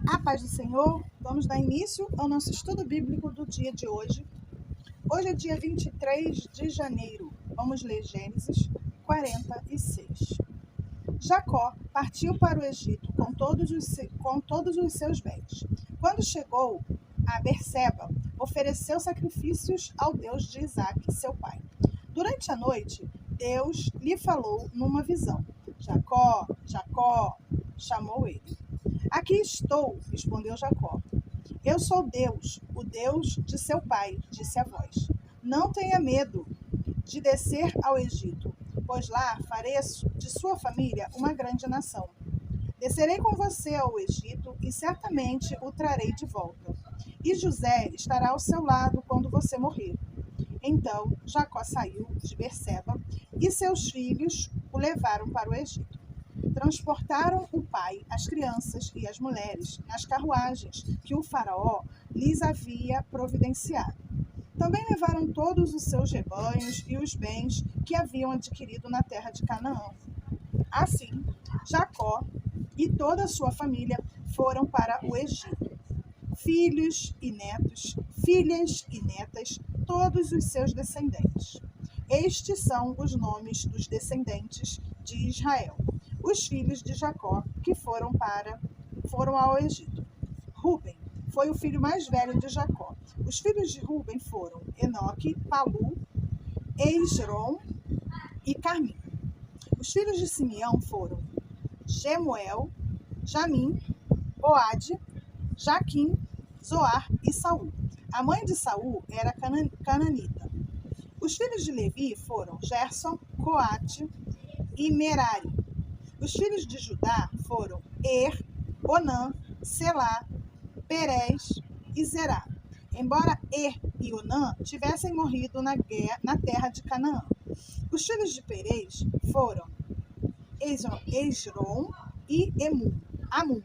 A paz do Senhor, vamos dar início ao nosso estudo bíblico do dia de hoje. Hoje é dia 23 de janeiro, vamos ler Gênesis 46. Jacó partiu para o Egito com todos os seus bens. Quando chegou a Berseba, ofereceu sacrifícios ao Deus de Isaque, seu pai. Durante a noite, Deus lhe falou numa visão. Jacó, Jacó, chamou ele. Aqui estou, respondeu Jacó. Eu sou Deus, o Deus de seu pai, disse a voz. Não tenha medo de descer ao Egito, pois lá farei de sua família uma grande nação. Descerei com você ao Egito e certamente o trarei de volta. E José estará ao seu lado quando você morrer. Então Jacó saiu de Berseba e seus filhos o levaram para o Egito. Transportaram o pai, as crianças e as mulheres nas carruagens que o faraó lhes havia providenciado. Também levaram todos os seus rebanhos e os bens que haviam adquirido na terra de Canaã. Assim, Jacó e toda a sua família foram para o Egito. Filhos e netos, filhas e netas, todos os seus descendentes. Estes são os nomes dos descendentes de Israel, os filhos de Jacó que foram ao Egito. Ruben foi o filho mais velho de Jacó. Os filhos de Ruben foram Enoque, Palu, Esrom e Carmim. Os filhos de Simeão foram Gemuel, Jamim, Oade, Jaquim, Zoar e Saul. A mãe de Saul era cananita. Os filhos de Levi foram Gerson, Coate e Merari. Os filhos de Judá foram Onã, Selá, Perez e Zerá. Embora e Onã tivessem morrido na terra de Canaã. Os filhos de Perez foram Esrom e Amum.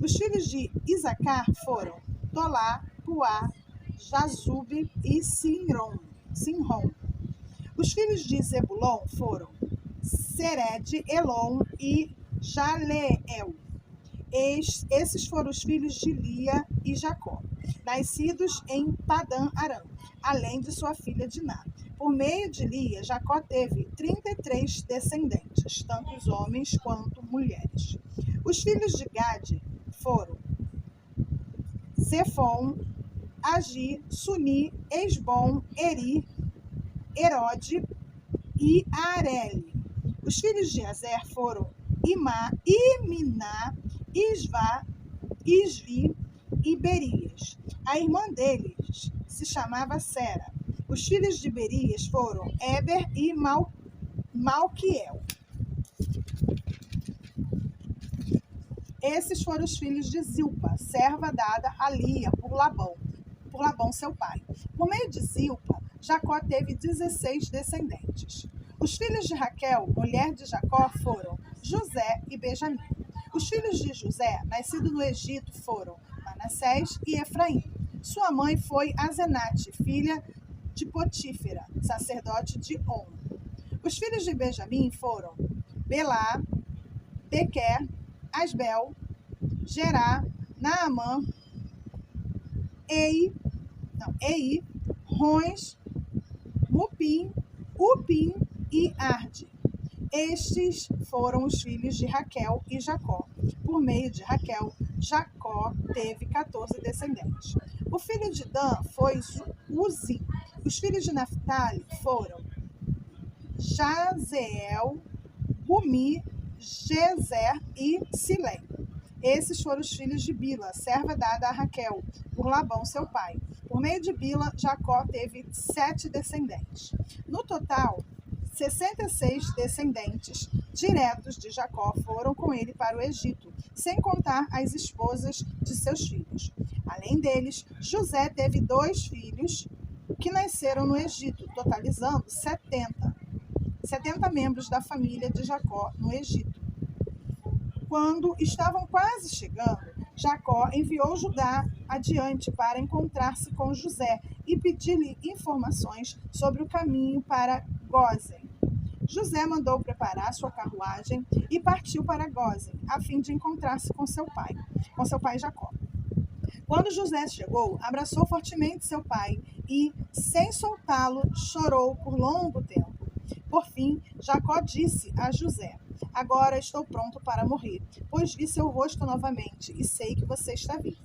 Os filhos de Isacar foram Tolá, Puá, Jazube e Sinrom. Os filhos de Zebulon foram Sered, Elon e Jaleel. Esses foram os filhos de Lia e Jacó, nascidos em Padã Arã, além de sua filha Diná. Por meio de Lia, Jacó teve 33 descendentes, tanto homens quanto mulheres. Os filhos de Gade foram Zefon, Agi, Suni, Esbom, Eri, Herode e Areli. Os filhos de Azer foram Iminá, Isvá, Isvi e Berias. A irmã deles se chamava Sera. Os filhos de Berias foram Eber e Malquiel. Esses foram os filhos de Zilpa, serva dada a Lia por Labão seu pai. Por meio de Zilpa, Jacó teve 16 descendentes. Os filhos de Raquel, mulher de Jacó, foram José e Benjamim. Os filhos de José, nascido no Egito, foram Manassés e Efraim. Sua mãe foi Azenate, filha de Potífera, sacerdote de On. Os filhos de Benjamim foram Belá, Bequer, Asbel, Gerá, Naamã, Ei, Rões, Mupim, Upim e Arde. Estes foram os filhos de Raquel e Jacó. Por meio de Raquel, Jacó teve 14 descendentes. O filho de Dan foi Uzi. Os filhos de Naphtali foram Jazeel, Gumi, Jezer e Silém. Esses foram os filhos de Bila, serva dada a Raquel, por Labão, seu pai. Por meio de Bila, Jacó teve 7 descendentes. No total, 66 descendentes diretos de Jacó foram com ele para o Egito, sem contar as esposas de seus filhos. Além deles, José teve 2 filhos que nasceram no Egito, totalizando 70 membros da família de Jacó no Egito. Quando estavam quase chegando, Jacó enviou Judá adiante para encontrar-se com José e pedir-lhe informações sobre o caminho para Gósen. José mandou preparar sua carruagem e partiu para Gósen, a fim de encontrar-se com seu pai Jacó. Quando José chegou, abraçou fortemente seu pai e, sem soltá-lo, chorou por longo tempo. Por fim, Jacó disse a José: Agora estou pronto para morrer, pois vi seu rosto novamente e sei que você está vivo.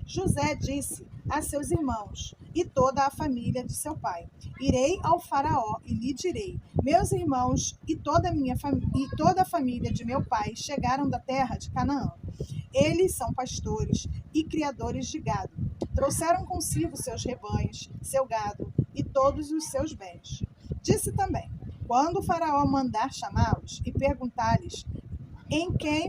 José disse a seus irmãos e toda a família de seu pai: Irei ao Faraó e lhe direi: Meus irmãos e toda a família de meu pai chegaram da terra de Canaã. Eles são pastores e criadores de gado. Trouxeram consigo seus rebanhos, seu gado e todos os seus bens. Disse também: Quando o Faraó mandar chamá-los e perguntar-lhes em que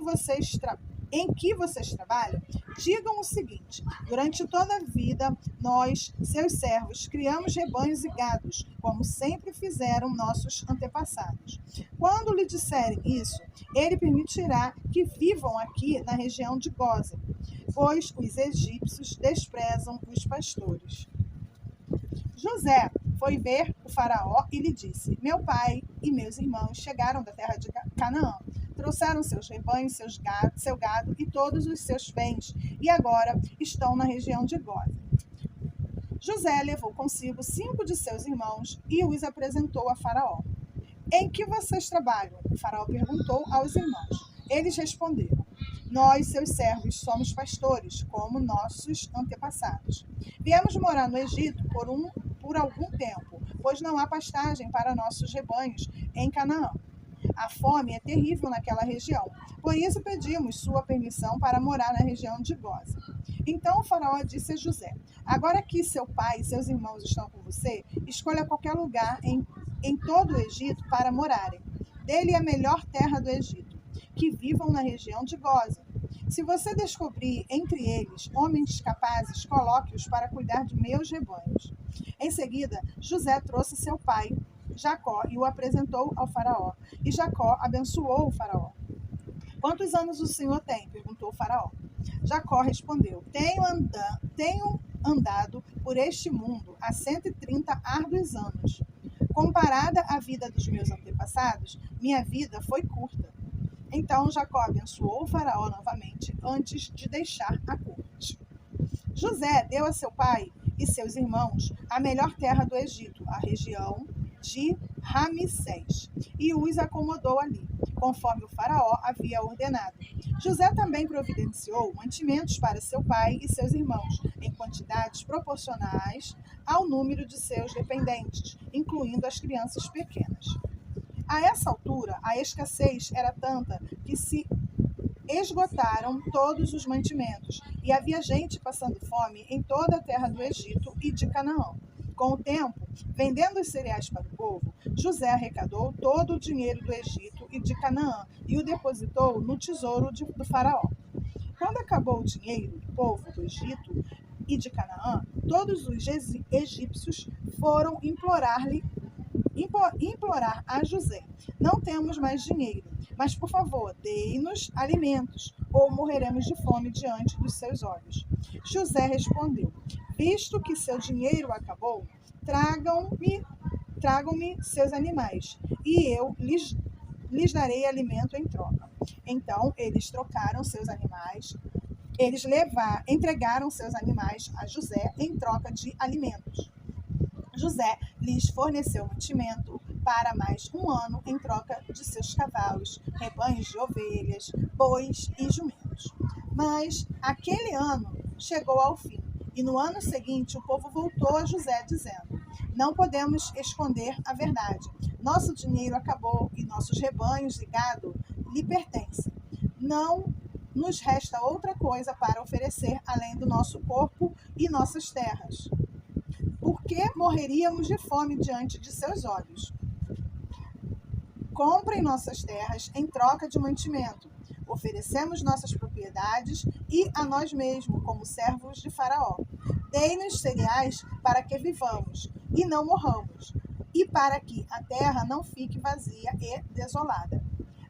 vocês trabalham, digam o seguinte: durante toda a vida, nós, seus servos, criamos rebanhos e gados, como sempre fizeram nossos antepassados. Quando lhe disserem isso, ele permitirá que vivam aqui na região de Gósen, pois os egípcios desprezam os pastores. José foi ver o Faraó e lhe disse: Meu pai e meus irmãos chegaram da terra de Canaã. Trouxeram seus rebanhos, seu gado e todos os seus bens, e agora estão na região de Gósen. José levou consigo 5 de seus irmãos e os apresentou a Faraó. Em que vocês trabalham? O Faraó perguntou aos irmãos. Eles responderam: Nós, seus servos, somos pastores, como nossos antepassados. Viemos morar no Egito por algum tempo, pois não há pastagem para nossos rebanhos em Canaã. A fome é terrível naquela região. Por isso pedimos sua permissão para morar na região de Gósen. Então o Faraó disse a José: Agora que seu pai e seus irmãos estão com você, escolha qualquer lugar em todo o Egito para morarem. Dê-lhe a melhor terra do Egito, que vivam na região de Gósen. Se você descobrir entre eles homens capazes, coloque-os para cuidar de meus rebanhos. Em seguida, José trouxe seu pai Jacó e o apresentou ao Faraó. E Jacó abençoou o Faraó. Quantos anos o senhor tem? Perguntou o Faraó. Jacó respondeu: Tenho andado por este mundo há 130 árduos anos. Comparada à vida dos meus antepassados, minha vida foi curta. Então Jacó abençoou o Faraó novamente antes de deixar a corte. José deu a seu pai e seus irmãos a melhor terra do Egito, a região de Ramsés, e os acomodou ali, conforme o Faraó havia ordenado. José também providenciou mantimentos para seu pai e seus irmãos, em quantidades proporcionais ao número de seus dependentes, incluindo as crianças pequenas. A essa altura, a escassez era tanta que se esgotaram todos os mantimentos, e havia gente passando fome em toda a terra do Egito e de Canaã. Com o tempo, vendendo os cereais para o povo, José arrecadou todo o dinheiro do Egito e de Canaã e o depositou no tesouro do Faraó. Quando acabou o dinheiro do povo do Egito e de Canaã, todos os egípcios foram implorar a José: Não temos mais dinheiro, mas por favor, dê-nos alimentos, ou morreremos de fome diante dos seus olhos. José respondeu: Visto que seu dinheiro acabou, tragam-me seus animais, e eu lhes darei alimento em troca. Então eles trocaram seus animais, entregaram seus animais a José em troca de alimentos. José lhes forneceu mantimento para mais um ano em troca de seus cavalos, rebanhos de ovelhas, bois e jumentos. Mas aquele ano chegou ao fim, e no ano seguinte o povo voltou a José dizendo: Não podemos esconder a verdade. Nosso dinheiro acabou e nossos rebanhos e gado lhe pertencem. Não nos resta outra coisa para oferecer além do nosso corpo e nossas terras. Por que morreríamos de fome diante de seus olhos? Comprem nossas terras em troca de mantimento. Oferecemos nossas propriedades e a nós mesmos como servos de Faraó. Dê-nos cereais para que vivamos e não morramos, e para que a terra não fique vazia e desolada.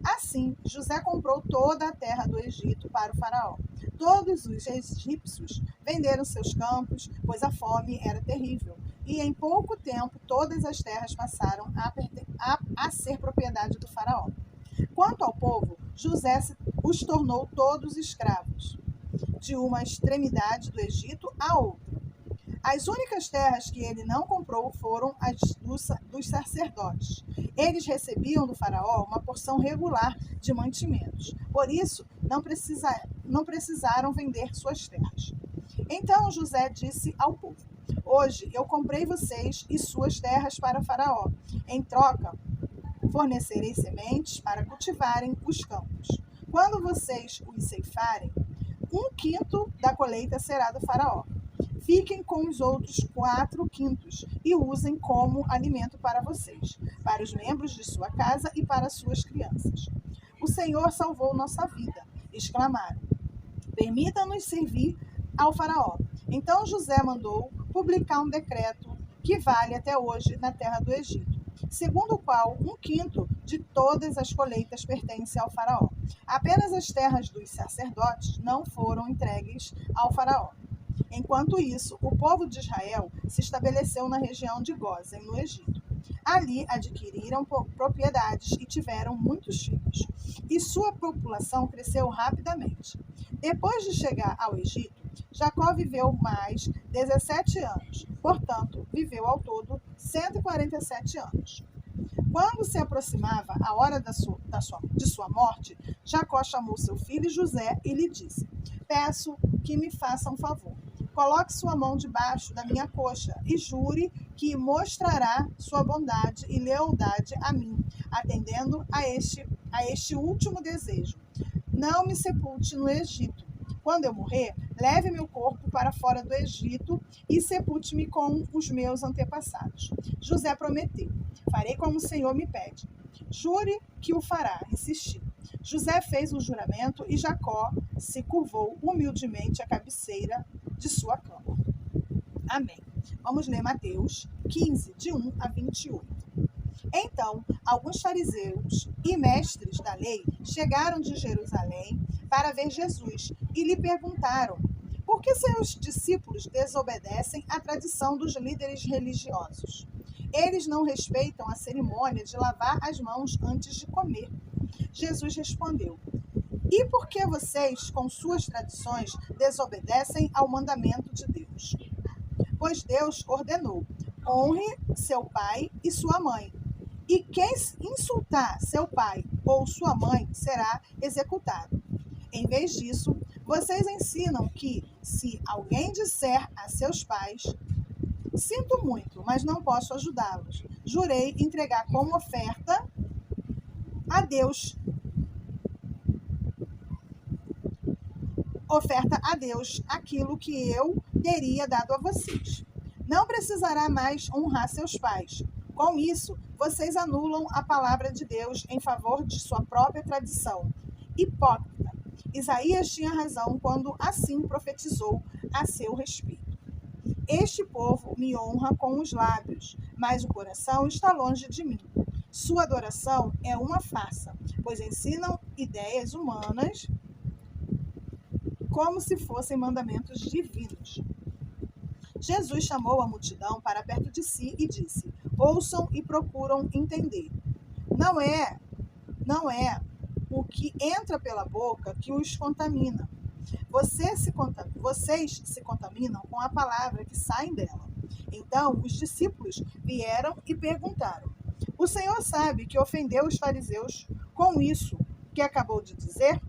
Assim, José comprou toda a terra do Egito para o Faraó. Todos os egípcios venderam seus campos, pois a fome era terrível. E em pouco tempo, todas as terras passaram a ser propriedade do Faraó. Quanto ao povo, José os tornou todos escravos, de uma extremidade do Egito à outra. As únicas terras que ele não comprou foram as dos sacerdotes. Eles recebiam do faraó uma porção regular de mantimentos. Por isso, não precisaram vender suas terras. Então José disse ao povo: Hoje eu comprei vocês e suas terras para faraó. Em troca, fornecerei sementes para cultivarem os campos. Quando vocês os ceifarem, 1/5 da colheita será do faraó. Fiquem com os outros 4/5 e usem como alimento para vocês, para os membros de sua casa e para suas crianças. O Senhor salvou nossa vida, exclamaram. Permita-nos servir ao faraó. Então José mandou publicar um decreto que vale até hoje na terra do Egito, segundo o qual 1/5 de todas as colheitas pertence ao faraó. Apenas as terras dos sacerdotes não foram entregues ao faraó. Enquanto isso, o povo de Israel se estabeleceu na região de Gósen, no Egito. Ali adquiriram propriedades e tiveram muitos filhos, e sua população cresceu rapidamente. Depois de chegar ao Egito, Jacó viveu mais 17 anos, portanto, viveu ao todo 147 anos. Quando se aproximava a hora de sua morte, Jacó chamou seu filho José e lhe disse: Peço que me faça um favor. Coloque sua mão debaixo da minha coxa e jure que mostrará sua bondade e lealdade a mim, atendendo a este último desejo. Não me sepulte no Egito. Quando eu morrer, leve meu corpo para fora do Egito e sepulte-me com os meus antepassados. José prometeu: Farei como o Senhor me pede. Jure que o fará, insistiu. José fez um juramento e Jacó se curvou humildemente à cabeceira de sua cama. Amém. Vamos ler Mateus 15, de 1 a 28. Então, alguns fariseus e mestres da lei chegaram de Jerusalém para ver Jesus e lhe perguntaram: por que seus discípulos desobedecem à tradição dos líderes religiosos? Eles não respeitam a cerimônia de lavar as mãos antes de comer. Jesus respondeu: E por que vocês, com suas tradições, desobedecem ao mandamento de Deus? Pois Deus ordenou: honre seu pai e sua mãe. E quem insultar seu pai ou sua mãe será executado. Em vez disso, vocês ensinam que, se alguém disser a seus pais: sinto muito, mas não posso ajudá-los, jurei entregar como oferta a Deus aquilo que eu teria dado a vocês. Não precisará mais honrar seus pais. Com isso, vocês anulam a palavra de Deus em favor de sua própria tradição. Hipócrita. Isaías tinha razão quando assim profetizou a seu respeito. Este povo me honra com os lábios, mas o coração está longe de mim. Sua adoração é uma farsa, pois ensinam ideias humanas como se fossem mandamentos divinos. Jesus chamou a multidão para perto de si e disse: ouçam e procuram entender. Não é o que entra pela boca que os contamina. Vocês se contaminam com a palavra que sai dela. Então os discípulos vieram e perguntaram: o Senhor sabe que ofendeu os fariseus com isso que acabou de dizer?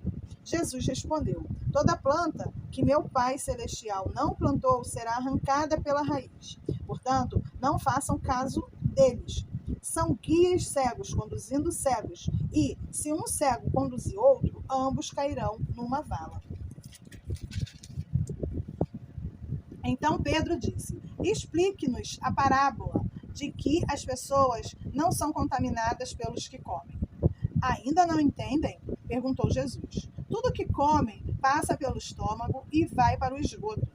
Jesus respondeu: toda planta que meu Pai Celestial não plantou será arrancada pela raiz. Portanto, não façam caso deles. São guias cegos conduzindo cegos, e, se um cego conduzir outro, ambos cairão numa vala. Então Pedro disse: explique-nos a parábola de que as pessoas não são contaminadas pelos que comem. Ainda não entendem? Perguntou Jesus. Tudo que comem passa pelo estômago e vai para o esgoto.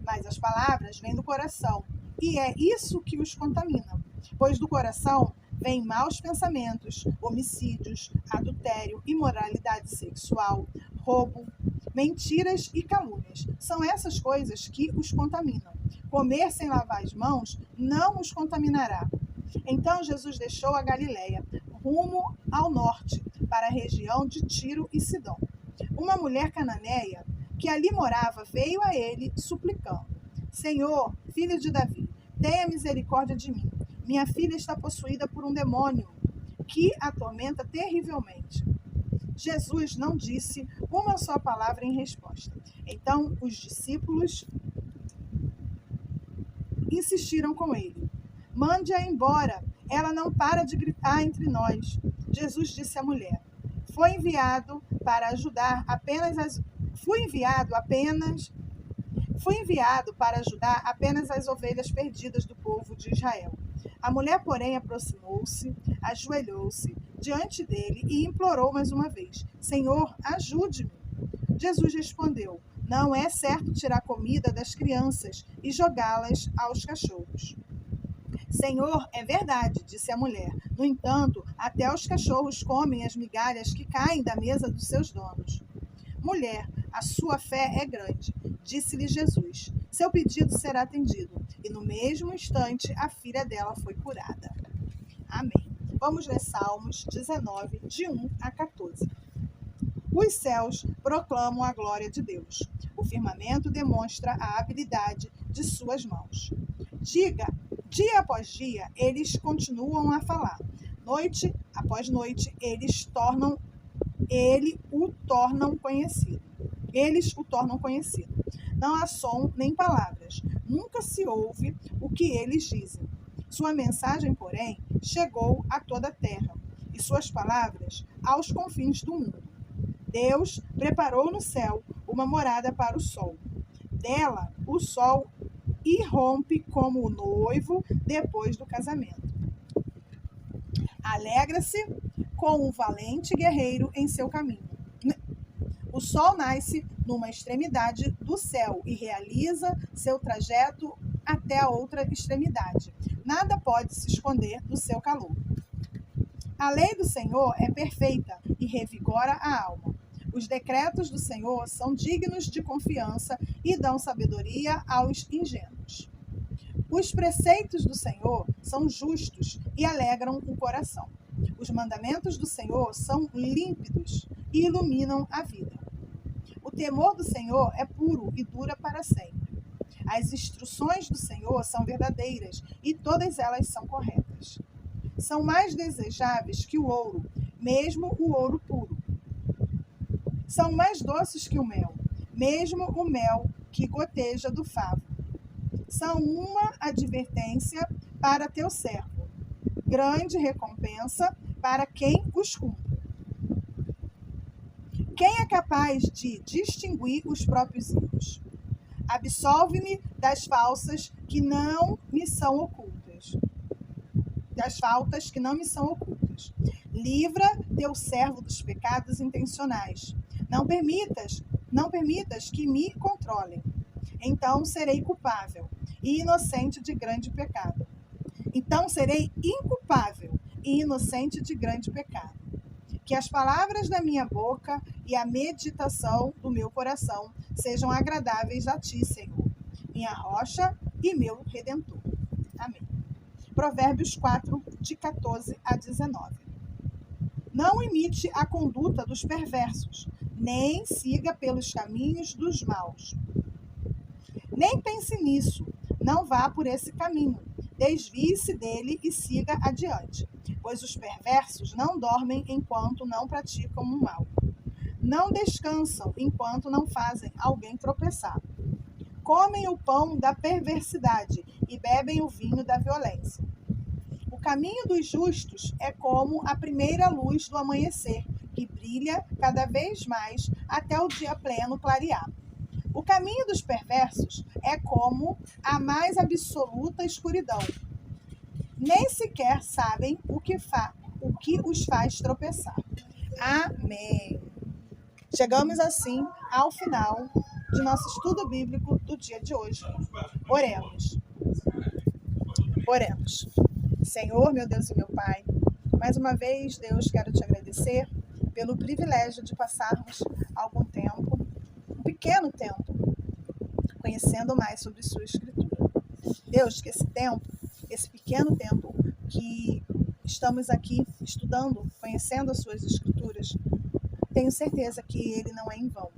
Mas as palavras vêm do coração, e é isso que os contamina. Pois do coração vêm maus pensamentos, homicídios, adultério, imoralidade sexual, roubo, mentiras e calúnias. São essas coisas que os contaminam. Comer sem lavar as mãos não os contaminará. Então Jesus deixou a Galileia, rumo ao norte, para a região de Tiro e Sidom. Uma mulher cananeia que ali morava veio a ele suplicando: Senhor, filho de Davi, tenha misericórdia de mim. Minha filha está possuída por um demônio que a atormenta terrivelmente. Jesus não disse uma só palavra em resposta. Então os discípulos insistiram com ele: Mande-a embora, ela não para de gritar entre nós. Jesus disse à mulher: Fui enviado para ajudar apenas as ovelhas perdidas do povo de Israel. A mulher, porém, aproximou-se, ajoelhou-se diante dele e implorou mais uma vez: Senhor, ajude-me. Jesus respondeu: Não é certo tirar comida das crianças e jogá-las aos cachorros. Senhor, é verdade, disse a mulher. No entanto, até os cachorros comem as migalhas que caem da mesa dos seus donos. Mulher, a sua fé é grande, disse-lhe Jesus. Seu pedido será atendido. E no mesmo instante, a filha dela foi curada. Amém. Vamos ler Salmos 19, de 1 a 14. Os céus proclamam a glória de Deus. O firmamento demonstra a habilidade de suas mãos. Dia após dia, eles continuam a falar. Noite após noite, eles o tornam conhecido. Não há som nem palavras. Nunca se ouve o que eles dizem. Sua mensagem, porém, chegou a toda a terra, e suas palavras aos confins do mundo. Deus preparou no céu uma morada para o sol. Dela, o sol irrompe como o noivo depois do casamento. Alegra-se com o valente guerreiro em seu caminho. O sol nasce numa extremidade do céu e realiza seu trajeto até a outra extremidade. Nada pode se esconder do seu calor. A lei do Senhor é perfeita e revigora a alma. Os decretos do Senhor são dignos de confiança e dão sabedoria aos ingênuos. Os preceitos do Senhor são justos e alegram o coração. Os mandamentos do Senhor são límpidos e iluminam a vida. O temor do Senhor é puro e dura para sempre. As instruções do Senhor são verdadeiras e todas elas são corretas. São mais desejáveis que o ouro, mesmo o ouro puro. São mais doces que o mel, mesmo o mel que goteja do favo. São uma advertência para teu servo, grande recompensa para quem os cumpre. Quem é capaz de distinguir os próprios erros? Absolve-me das faltas que não me são ocultas. Livra teu servo dos pecados intencionais. Não permitas que me controlem. Então serei culpável e inocente de grande pecado. Que as palavras da minha boca e a meditação do meu coração sejam agradáveis a ti, Senhor, minha rocha e meu redentor. Amém. Provérbios 4, de 14 a 19. Não imite a conduta dos perversos, nem siga pelos caminhos dos maus. Nem pense nisso, não vá por esse caminho. Desvie-se dele e siga adiante, pois os perversos não dormem enquanto não praticam o mal. Não descansam enquanto não fazem alguém tropeçar. Comem o pão da perversidade e bebem o vinho da violência. O caminho dos justos é como a primeira luz do amanhecer, que brilha cada vez mais até o dia pleno clarear. O caminho dos perversos é como a mais absoluta escuridão. Nem sequer sabem o que os faz tropeçar. Amém. Chegamos assim ao final de nosso estudo bíblico do dia de hoje. Oremos. Senhor, meu Deus e meu Pai, mais uma vez, Deus, quero te agradecer pelo privilégio de passarmos algum tempo, um pequeno tempo, conhecendo mais sobre sua Escritura. Deus, que esse pequeno tempo que estamos aqui estudando, conhecendo as suas Escrituras, Escrituras, tenho certeza que ele não é em vão.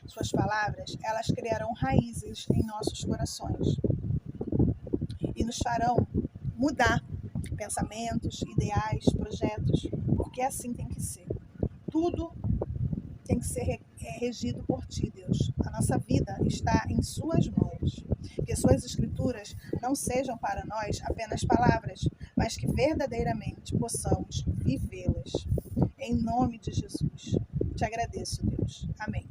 Suas palavras, elas criarão raízes em nossos corações e nos farão mudar pensamentos, ideais, projetos, porque assim tem que ser. Tudo tem que ser regido por ti, Deus. A nossa vida está em suas mãos. Que suas escrituras não sejam para nós apenas palavras, mas que verdadeiramente possamos vivê-las. Em nome de Jesus. Te agradeço, Deus. Amém.